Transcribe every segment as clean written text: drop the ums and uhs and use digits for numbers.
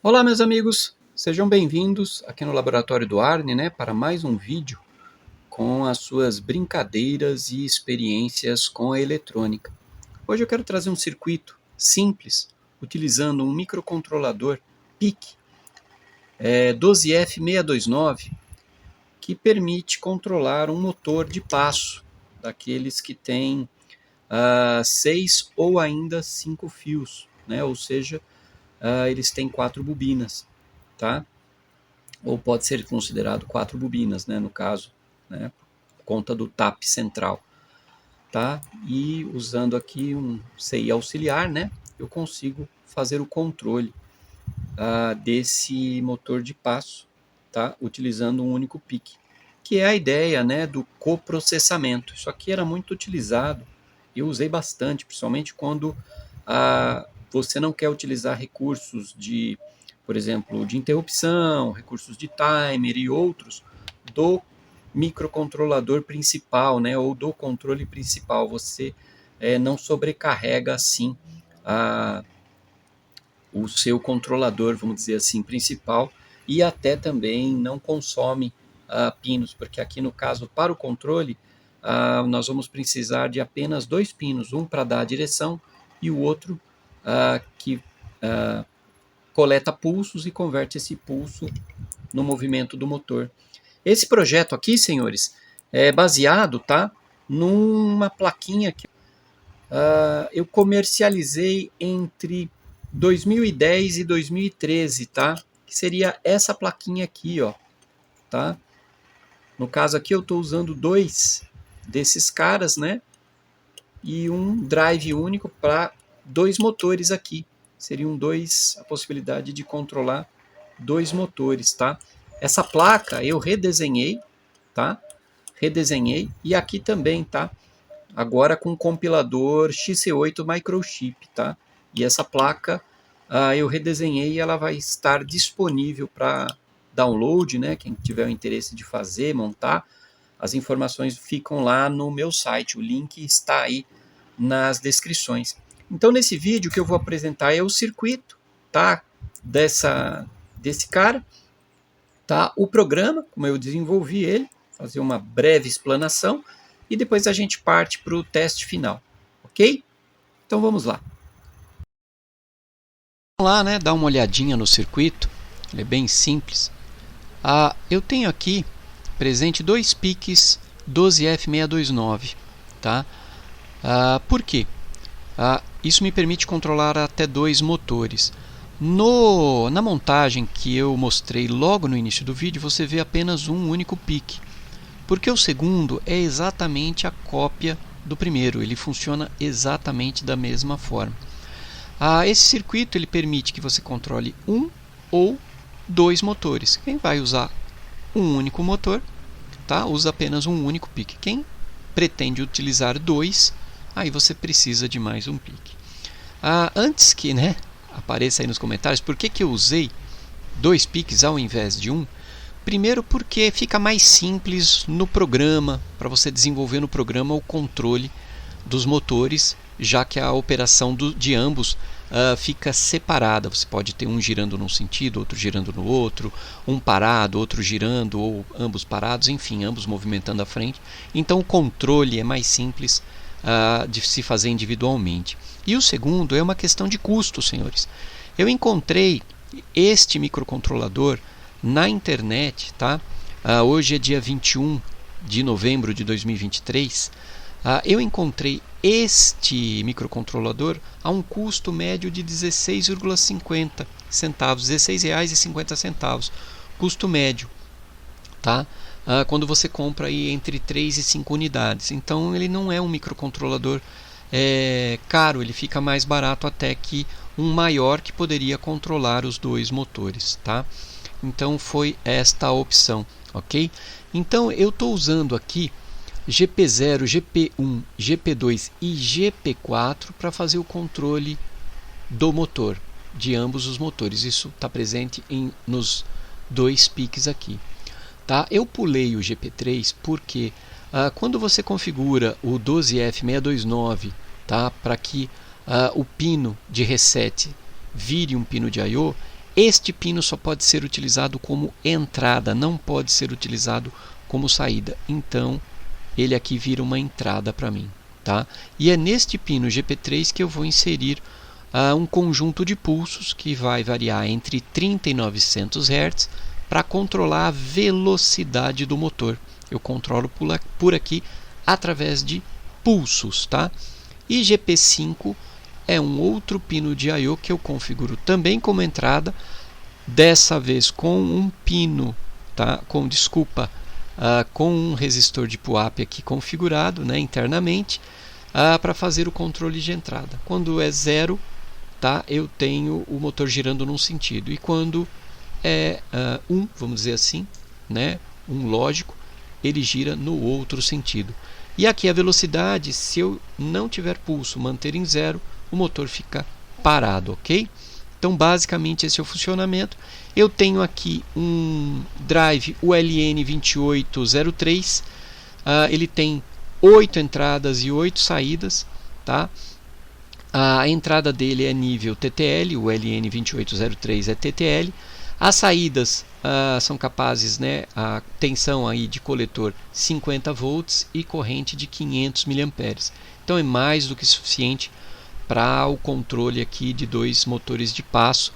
Olá, meus amigos, sejam bem-vindos aqui no Laboratório do Arne, para mais um vídeo com as suas brincadeiras e experiências com a eletrônica. Hoje eu quero trazer um circuito simples, utilizando um microcontrolador PIC 12F629, que permite controlar um motor de passo, daqueles que tem 6 ou ainda 5 fios, ou seja, eles têm 4 bobinas, tá? Ou pode ser considerado 4 bobinas, no caso, por conta do TAP central, tá? E usando aqui um CI auxiliar, eu consigo fazer o controle desse motor de passo, tá? Utilizando um único PIC, que é a ideia, do coprocessamento. Isso aqui era muito utilizado, eu usei bastante, principalmente quando você não quer utilizar recursos de, por exemplo, de interrupção, recursos de timer e outros do microcontrolador principal, ou do controle principal. Você não sobrecarrega assim o seu controlador, vamos dizer assim, principal, e até também não consome pinos, porque aqui no caso, para o controle, nós vamos precisar de apenas 2 pinos, um para dar a direção e o outro que coleta pulsos e converte esse pulso no movimento do motor. Esse projeto aqui, senhores, é baseado, numa plaquinha que eu comercializei entre 2010 e 2013, que seria essa plaquinha aqui, ó, tá? No caso aqui eu estou usando 2 desses caras, e um drive único para 2 motores aqui. Seriam a possibilidade de controlar 2 motores, tá? Essa placa eu redesenhei, Redesenhei, e aqui também, agora com compilador XC8 Microchip, E essa placa eu redesenhei e ela vai estar disponível para download, Quem tiver o interesse de fazer, montar, as informações ficam lá no meu site, o link está aí nas descrições. Então nesse vídeo o que eu vou apresentar é o circuito, desse cara, o programa, como eu desenvolvi ele, fazer uma breve explanação e depois a gente parte para o teste final, ok? Então vamos lá. Vamos lá, dar uma olhadinha no circuito, ele é bem simples. Eu tenho aqui presente 2 PICs 12F629, por quê? Isso me permite controlar até 2 motores. Na montagem que eu mostrei logo no início do vídeo, você vê apenas um único PIC, porque o segundo é exatamente a cópia do primeiro, ele funciona exatamente da mesma forma. Esse circuito ele permite que você controle um ou 2 motores. Quem vai usar um único motor, usa apenas um único PIC. Quem pretende utilizar 2, aí você precisa de mais um PIC. Antes que apareça aí nos comentários por que eu usei 2 PICs ao invés de um, primeiro porque fica mais simples no programa, para você desenvolver no programa o controle dos motores, já que a operação de ambos fica separada. Você pode ter um girando num sentido, outro girando no outro, um parado, outro girando, ou ambos parados, enfim, ambos movimentando à frente. Então o controle é mais simples de se fazer individualmente. E o segundo é uma questão de custo, senhores. Eu encontrei este microcontrolador na internet, hoje é dia 21 de novembro de 2023. Eu encontrei este microcontrolador a um custo médio de 16,50 centavos, R$16,50, custo médio, quando você compra aí entre 3 e 5 unidades. Então ele não é um microcontrolador caro, ele fica mais barato até que um maior que poderia controlar os 2 motores, Então foi esta a opção, ok? Então eu estou usando aqui GP0, GP1, GP2 e GP4 para fazer o controle do motor, de ambos os motores. Isso está presente nos 2 PICs aqui. Eu pulei o GP3 porque quando você configura o 12F629 para que o pino de reset vire um pino de I/O, Este pino só pode ser utilizado como entrada, não pode ser utilizado como saída. Então, ele aqui vira uma entrada para mim. Tá? E é neste pino GP3 que eu vou inserir um conjunto de pulsos que vai variar entre 30 e 900 Hz para controlar a velocidade do motor. Eu controlo por aqui através de pulsos. Tá? E GP5 é um outro pino de I/O que eu configuro também como entrada, dessa vez com um pino, tá? com um resistor de PWAP aqui configurado, né, internamente, para fazer o controle de entrada. Quando é 0, tá, eu tenho o motor girando num sentido, e quando é 1, vamos dizer assim, né, um lógico, ele gira no outro sentido. E aqui a velocidade, se eu não tiver pulso, manter em 0, o motor fica parado, ok? Então, basicamente, esse é o funcionamento. Eu tenho aqui um drive ULN2803. Ele tem 8 entradas e 8 saídas. Tá? A entrada dele é nível TTL, o ULN2803 é TTL. As saídas são capazes, né, a tensão aí de coletor 50 volts e corrente de 500 mA. Então, é mais do que suficiente para o controle aqui de 2 motores de passo,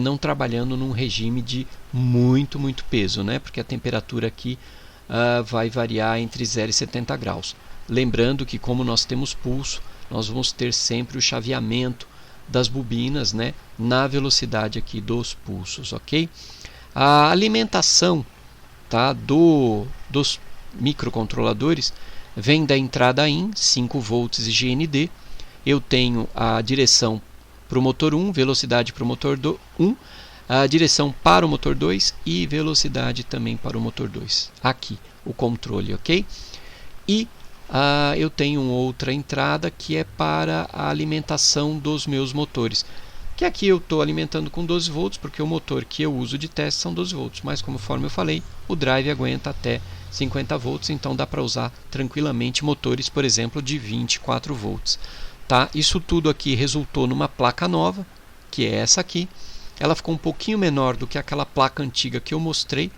não trabalhando num regime de muito peso, né? Porque a temperatura aqui vai variar entre 0 e 70 graus. Lembrando que, como nós temos pulso, nós vamos ter sempre o chaveamento das bobinas, né, na velocidade aqui dos pulsos, ok? A alimentação, tá, dos microcontroladores vem da entrada IN, 5 volts e GND. Eu tenho a direção para o motor 1, velocidade para o motor 1, a direção para o motor 2 e velocidade também para o motor 2. Aqui, o controle, ok? E eu tenho outra entrada que é para a alimentação dos meus motores. Que aqui eu estou alimentando com 12 volts, porque o motor que eu uso de teste são 12 volts. Mas, conforme eu falei, o drive aguenta até 50 volts, então dá para usar tranquilamente motores, por exemplo, de 24 volts. Tá? Isso tudo aqui resultou numa placa nova, que é essa aqui. Ela ficou um pouquinho menor do que aquela placa antiga que eu mostrei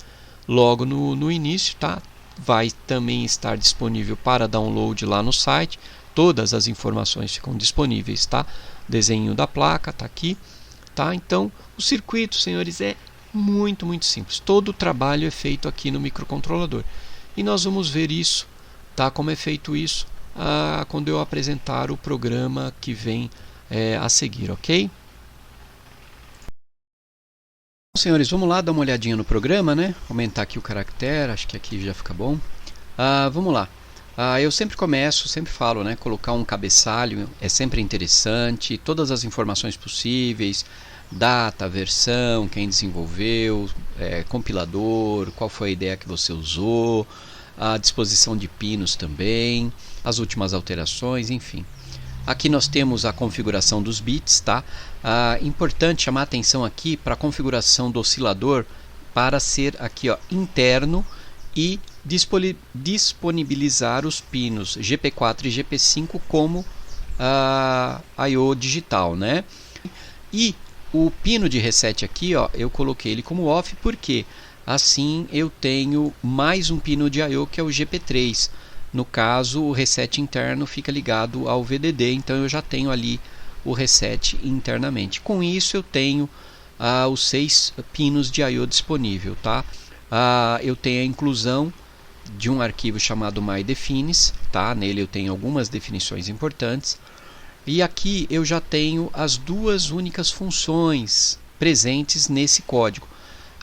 logo no início. Tá? Vai também estar disponível para download lá no site. Todas as informações ficam disponíveis. Tá? Desenho da placa está aqui. Tá? Então, o circuito, senhores, é muito simples. Todo o trabalho é feito aqui no microcontrolador. E nós vamos ver isso, tá? Como é feito isso, quando eu apresentar o programa que vem a seguir, ok? Bom, senhores, vamos lá dar uma olhadinha no programa, né? Aumentar aqui o caractere, acho que aqui já fica bom. Vamos lá. Eu sempre falo, né? Colocar um cabeçalho é sempre interessante, todas as informações possíveis, data, versão, quem desenvolveu, compilador, qual foi a ideia que você usou, a disposição de pinos também, as últimas alterações, enfim. Aqui nós temos a configuração dos bits, tá? Importante chamar a atenção aqui para a configuração do oscilador para ser aqui, ó, interno e disponibilizar os pinos GP4 e GP5 como I/O digital, né? E o pino de reset aqui, ó, eu coloquei ele como off porque assim eu tenho mais um pino de I/O que é o GP3. No caso, o reset interno fica ligado ao VDD, então eu já tenho ali o reset internamente. Com isso eu tenho os 6 pinos de I/O disponível, tá? Eu tenho a inclusão de um arquivo chamado MyDefines, tá? Nele eu tenho algumas definições importantes. E aqui eu já tenho as duas únicas funções presentes nesse código.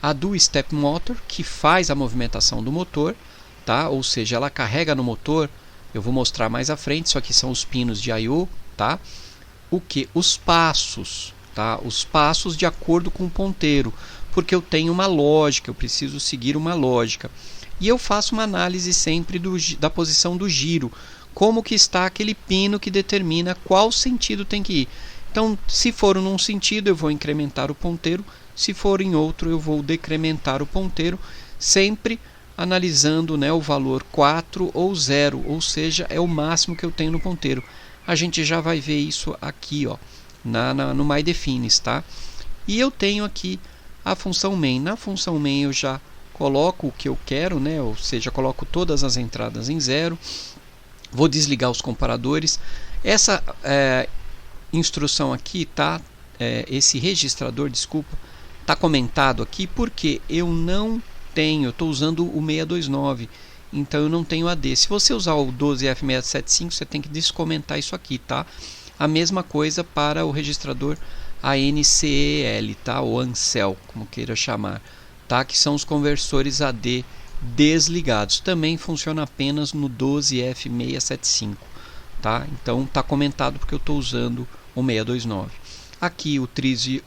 A do Step Motor, que faz a movimentação do motor, tá? Ou seja, ela carrega no motor. Eu vou mostrar mais à frente. Isso aqui são os pinos de I/O, tá? Os passos, tá? Os passos de acordo com o ponteiro, porque eu tenho uma lógica, eu preciso seguir uma lógica. E eu faço uma análise sempre da posição do giro, como que está aquele pino que determina qual sentido tem que ir. Então, se for num sentido, eu vou incrementar o ponteiro, se for em outro, eu vou decrementar o ponteiro, sempre analisando, né, o valor 4 ou 0, ou seja, é o máximo que eu tenho no ponteiro. A gente já vai ver isso aqui, ó, no MyDefines, tá? E eu tenho aqui a função main. Na função main eu já coloco o que eu quero, né? Ou seja, coloco todas as entradas em 0. Vou desligar os comparadores. Essa instrução aqui, tá? Esse registrador, desculpa, está comentado aqui porque eu não tenho, estou usando o 629, então eu não tenho AD. Se você usar o 12F675, você tem que descomentar isso aqui, tá? A mesma coisa para o registrador ANCEL, tá? Ou ANCEL, como queira chamar, tá? Que são os conversores AD desligados. Também funciona apenas no 12F675, tá? Então está comentado porque eu estou usando o 629. Aqui o Trizio,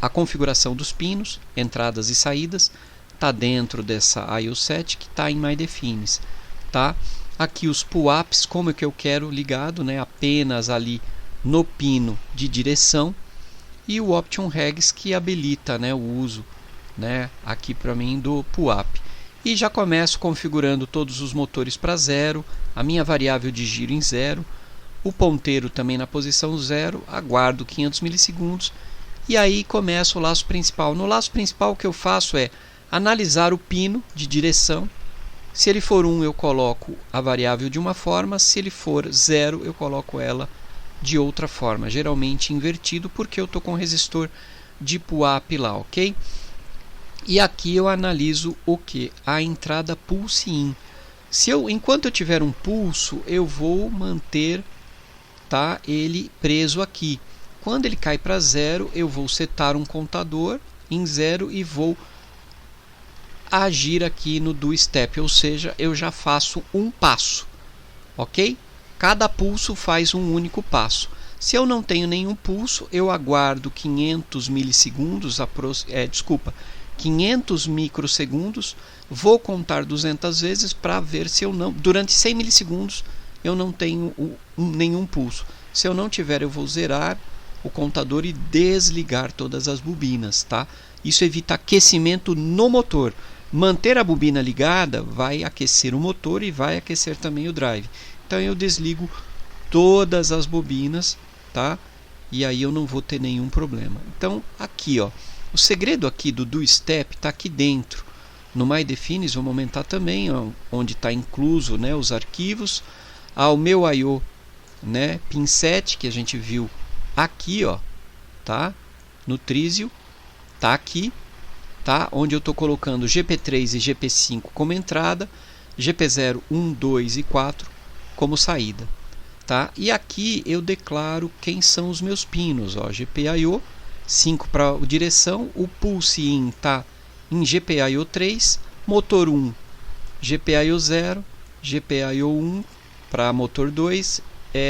a configuração dos pinos, entradas e saídas, está dentro dessa IO7 que está em MyDefines, tá? Aqui os pull-ups, como é que eu quero ligado, né? Apenas ali no pino de direção, e o Option Regs que habilita, né, o uso, né, aqui para mim do pull-up. E já começo configurando todos os motores para 0, a minha variável de giro em 0, o ponteiro também na posição 0, aguardo 500 milissegundos e aí começo o laço principal. No laço principal o que eu faço é analisar o pino de direção. Se ele for 1 eu coloco a variável de uma forma, se ele for 0 eu coloco ela de outra forma, geralmente invertido porque eu estou com o resistor de pull-up lá, ok? E aqui eu analiso o que? A entrada pulse in. Enquanto eu tiver um pulso, eu vou manter, tá, ele preso aqui. Quando ele cai para 0, eu vou setar um contador em 0 e vou agir aqui no do step, ou seja, eu já faço um passo, ok? Cada pulso faz um único passo. Se eu não tenho nenhum pulso, eu aguardo 500 milissegundos, 500 microsegundos, vou contar 200 vezes para ver se eu não, durante 100 milissegundos, eu não tenho nenhum pulso. Se eu não tiver, eu vou zerar o contador e desligar todas as bobinas, tá? Isso evita aquecimento no motor. Manter a bobina ligada vai aquecer o motor e vai aquecer também o drive. Então eu desligo todas as bobinas, tá? E aí eu não vou ter nenhum problema. Então aqui, ó, o segredo aqui do step está aqui dentro. No MyDefines vamos aumentar também, ó, onde está incluso, né, os arquivos. O meu I/O, né, pin 7 que a gente viu aqui, ó, tá? No Trizio, tá aqui, tá? Onde eu estou colocando GP3 e GP5 como entrada, GP0, 1, 2 e 4 como saída, tá? E aqui eu declaro quem são os meus pinos, ó, GPIO 5 para direção, o pulse in tá em GPIO 3, motor 1 GPIO 0, GPIO 1 para motor 2,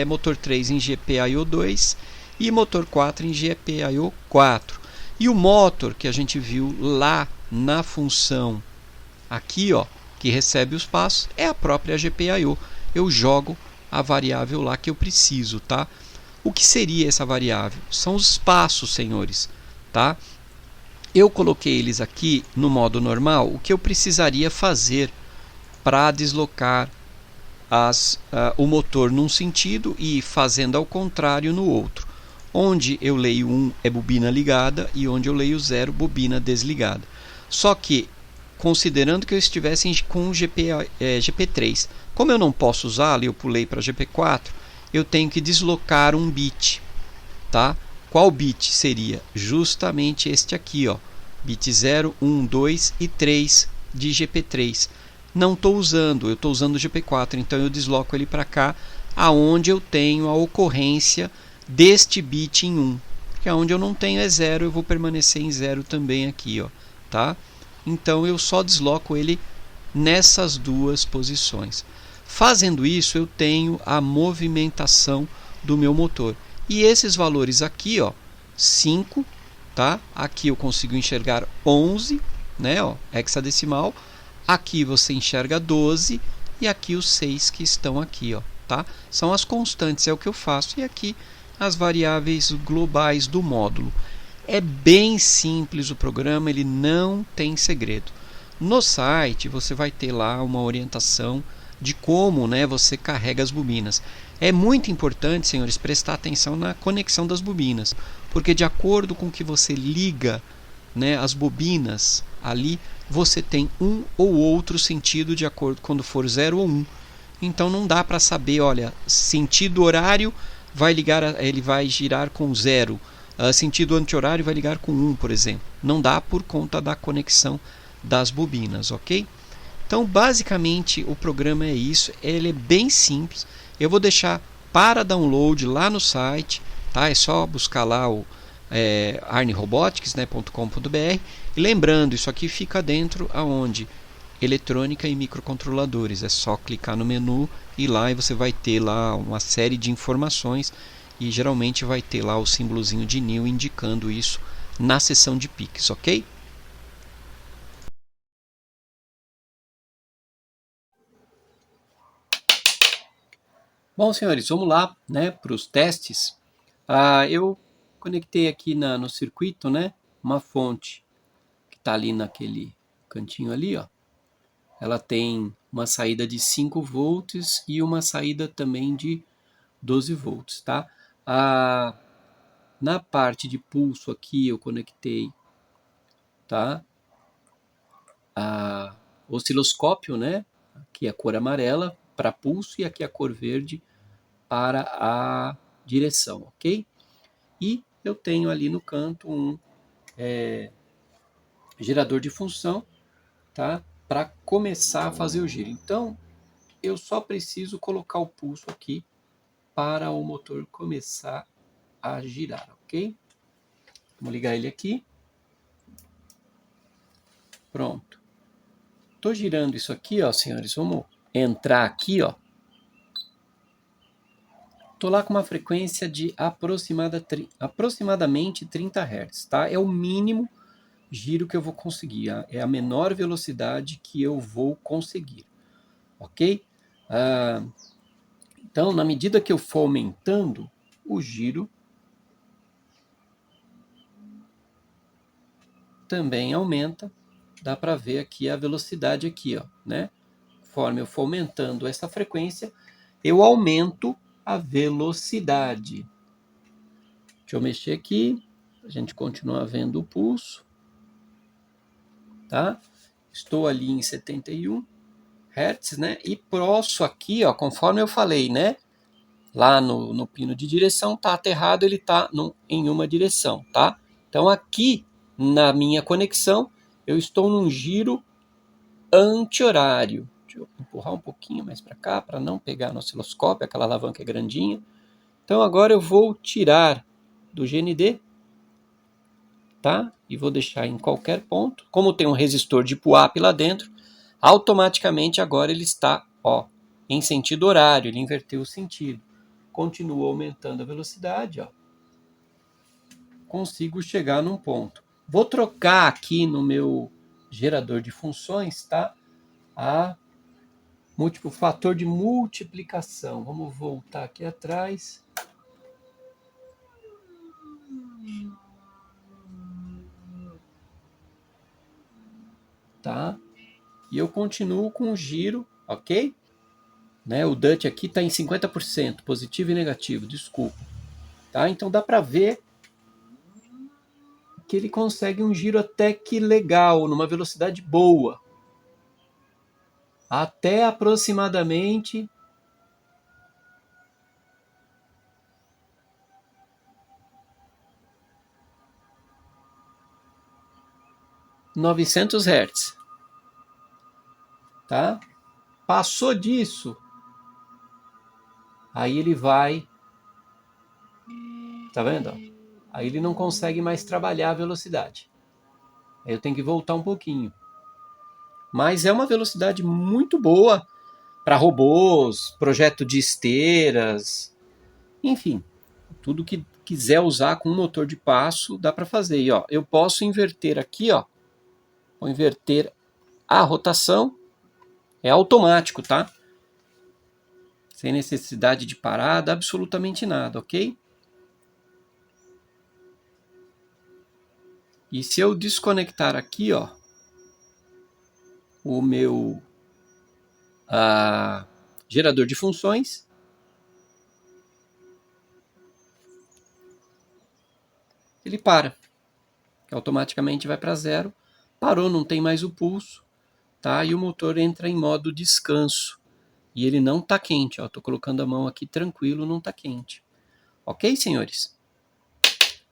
motor 3 em GPIO 2 e motor 4 em GPIO 4. E o motor que a gente viu lá na função aqui, ó, que recebe os passos, é a própria GPIO. Eu jogo a variável lá que eu preciso, tá? O que seria essa variável? São os passos, senhores, tá? Eu coloquei eles aqui no modo normal. O que eu precisaria fazer para deslocar o motor num sentido e fazendo ao contrário no outro. Onde eu leio 1 é bobina ligada e onde eu leio 0, bobina desligada. Só que, considerando que eu estivesse com GP3, como eu não posso usá-lo, eu pulei para GP4, eu tenho que deslocar um bit, tá? Qual bit seria? Justamente este aqui, ó, bit 0, 1, 2 e 3 de GP3. Não estou usando, eu estou usando o GP4, então eu desloco ele para cá, aonde eu tenho a ocorrência deste bit em 1, porque onde eu não tenho é 0, eu vou permanecer em 0 também aqui, ó, tá? Então eu só desloco ele nessas duas posições. Fazendo isso, eu tenho a movimentação do meu motor. E esses valores aqui, ó, 5, tá? Aqui eu consigo enxergar 11, né, ó, hexadecimal. Aqui você enxerga 12 e aqui os 6 que estão aqui, ó, tá? São as constantes, é o que eu faço. E aqui as variáveis globais do módulo. É bem simples o programa, ele não tem segredo. No site você vai ter lá uma orientação de como, né, você carrega as bobinas. É muito importante, senhores, prestar atenção na conexão das bobinas, porque de acordo com que você liga né, as bobinas ali, você tem um ou outro sentido de acordo quando for 0 ou 1. Então não dá para saber, olha, sentido horário ele vai girar com 0. Sentido anti-horário vai ligar com 1, por exemplo. Não dá por conta da conexão das bobinas, ok? Então, basicamente, o programa é isso. Ele é bem simples. Eu vou deixar para download lá no site. Tá? É só buscar lá o arnerobotics.com.br. E lembrando, isso aqui fica dentro aonde? Eletrônica e microcontroladores. É só clicar no menu e lá e você vai ter lá uma série de informações e geralmente vai ter lá o símbolozinho de new indicando isso na seção de PICs, ok? Bom, senhores, vamos lá, né, para os testes. Eu conectei aqui no circuito, né, uma fonte que está ali naquele cantinho ali, ó. Ela tem uma saída de 5 volts e uma saída também de 12 volts, tá? Na parte de pulso aqui eu conectei, tá? Osciloscópio, né? Aqui a cor amarela para pulso e aqui a cor verde para a direção, ok? E eu tenho ali no canto um gerador de função, tá? Para começar a fazer o giro. Então, eu só preciso colocar o pulso aqui para o motor começar a girar, ok? Vamos ligar ele aqui. Pronto. Estou girando isso aqui, ó, senhores. Vamos entrar aqui, ó. Estou lá com uma frequência de aproximadamente 30 Hz, tá? É o mínimo giro que eu vou conseguir, é a menor velocidade que eu vou conseguir, ok? Então, na medida que eu for aumentando o giro, também aumenta. Dá para ver aqui a velocidade aqui, ó, né? Conforme eu for aumentando essa frequência, eu aumento a velocidade. Deixa eu mexer aqui, a gente continua vendo o pulso, tá? Estou ali em 71 Hz, né? E próximo aqui, ó, conforme eu falei, né? Lá no pino de direção tá aterrado, ele tá em uma direção, tá? Então aqui na minha conexão eu estou num giro anti-horário. Deixa eu empurrar um pouquinho mais para cá para não pegar no osciloscópio, aquela alavanca é grandinha. Então agora eu vou tirar do GND, tá? E vou deixar em qualquer ponto. Como tem um resistor de PUAP lá dentro, automaticamente agora ele está, ó, em sentido horário, ele inverteu o sentido. Continua aumentando a velocidade, ó. Consigo chegar num ponto. Vou trocar aqui no meu gerador de funções, tá? O fator de multiplicação. Vamos voltar aqui atrás. Tá? E eu continuo com o giro, ok? Né? O DUT aqui está em 50%, positivo e negativo, desculpa. Tá? Então dá para ver que ele consegue um giro até que legal, numa velocidade boa. Até aproximadamente 900 Hz. Tá? Passou disso, aí ele vai, tá vendo? Aí ele não consegue mais trabalhar a velocidade. Aí eu tenho que voltar um pouquinho. Mas é uma velocidade muito boa para robôs, projeto de esteiras, enfim, tudo que quiser usar com um motor de passo dá para fazer. E, ó, eu posso inverter aqui, ó, vou inverter a rotação, é automático, tá? Sem necessidade de parada, absolutamente nada, ok? E se eu desconectar aqui, ó, o meu gerador de funções, ele para. que automaticamente vai para 0. Parou, não tem mais o pulso, tá? E o motor entra em modo descanso. E ele não está quente, ó. Estou colocando a mão aqui tranquilo, não está quente. Ok, senhores?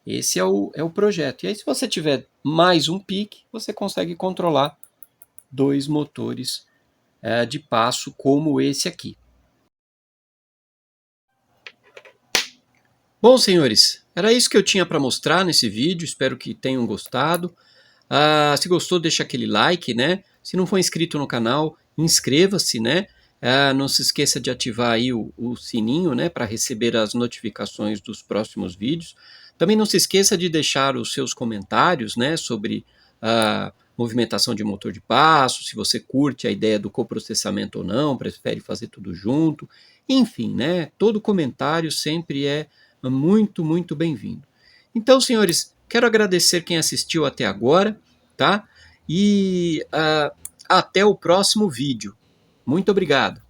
Esse é o projeto. E aí, se você tiver mais um pique, você consegue controlar 2 motores de passo como esse aqui. Bom, senhores, era isso que eu tinha para mostrar nesse vídeo. Espero que tenham gostado. Se gostou, deixa aquele like, né? Se não for inscrito no canal, inscreva-se, né? Não se esqueça de ativar aí o sininho, né, para receber as notificações dos próximos vídeos. Também não se esqueça de deixar os seus comentários, né, sobre a movimentação de motor de passo, se você curte a ideia do coprocessamento ou não, prefere fazer tudo junto. Enfim, né, todo comentário sempre é muito, muito bem-vindo. Então, senhores, quero agradecer quem assistiu até agora, tá? E até o próximo vídeo. Muito obrigado.